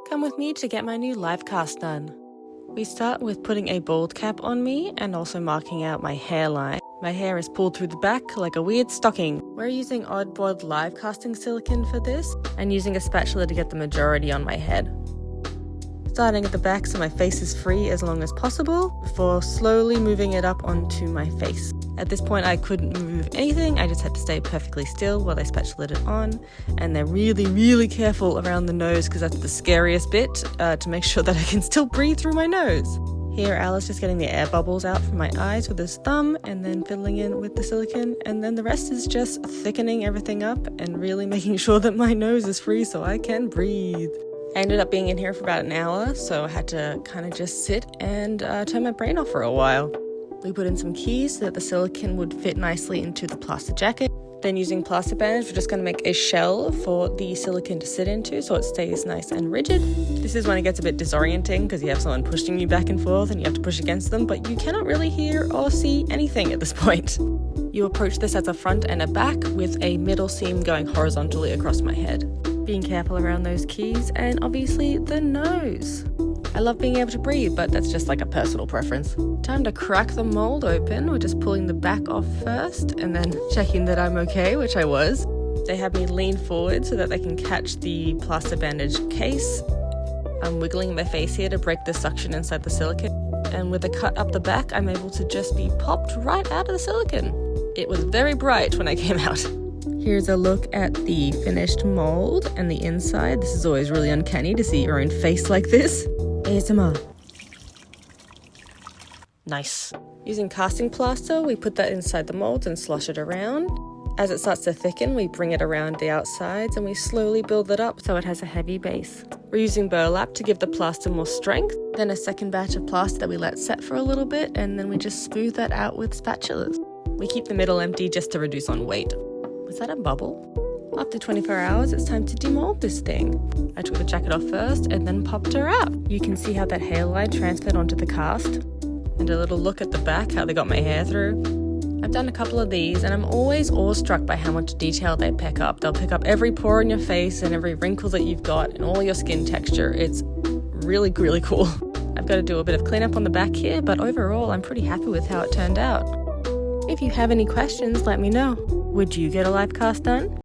Come with me to get my new lifecast done. We start with putting a bald cap on me and also marking out my hairline. My hair is pulled through the back like a weird stocking. We're using oddbod live casting silicone for this and using a spatula to get the majority on my head. Starting at the back so my face is free as long as possible before slowly moving it up onto my face. At this point I couldn't move anything, I just had to stay perfectly still while they spatulated it on, and they're really careful around the nose because that's the scariest bit, to make sure that I can still breathe through my nose. Here Al is just getting the air bubbles out from my eyes with his thumb and then fiddling in with the silicone, and then the rest is just thickening everything up and really making sure that my nose is free so I can breathe. I ended up being in here for about an hour, so I had to kind of just sit and turn my brain off for a while. We put in some keys so that the silicone would fit nicely into the plaster jacket. Then using plaster bandage, we're just going to make a shell for the silicone to sit into so it stays nice and rigid. This is when it gets a bit disorienting because you have someone pushing you back and forth and you have to push against them, but you cannot really hear or see anything at this point. You approach this as a front and a back with a middle seam going horizontally across my head. Being careful around those keys and obviously the nose. I love being able to breathe, but that's just like a personal preference. Time to crack the mold open. We're just pulling the back off first and then checking that I'm okay, which I was. They have me lean forward so that they can catch the plaster bandage case. I'm wiggling my face here to break the suction inside the silicone. And with a cut up the back, I'm able to just be popped right out of the silicone. It was very bright when I came out. Here's a look at the finished mold and the inside. This is always really uncanny to see your own face like this. ASMR. Nice. Using casting plaster, we put that inside the molds and slosh it around. As it starts to thicken, we bring it around the outsides and we slowly build it up so it has a heavy base. We're using burlap to give the plaster more strength, then a second batch of plaster that we let set for a little bit, and then we just smooth that out with spatulas. We keep the middle empty just to reduce on weight. Was that a bubble? After 24 hours, it's time to demold this thing. I took the jacket off first and then popped her out. You can see how that hairline transferred onto the cast. And a little look at the back, how they got my hair through. I've done a couple of these and I'm always awestruck by how much detail they pick up. They'll pick up every pore in your face and every wrinkle that you've got and all your skin texture. It's really cool. I've got to do a bit of cleanup on the back here, but overall I'm pretty happy with how it turned out. If you have any questions, let me know. Would you get a live cast done?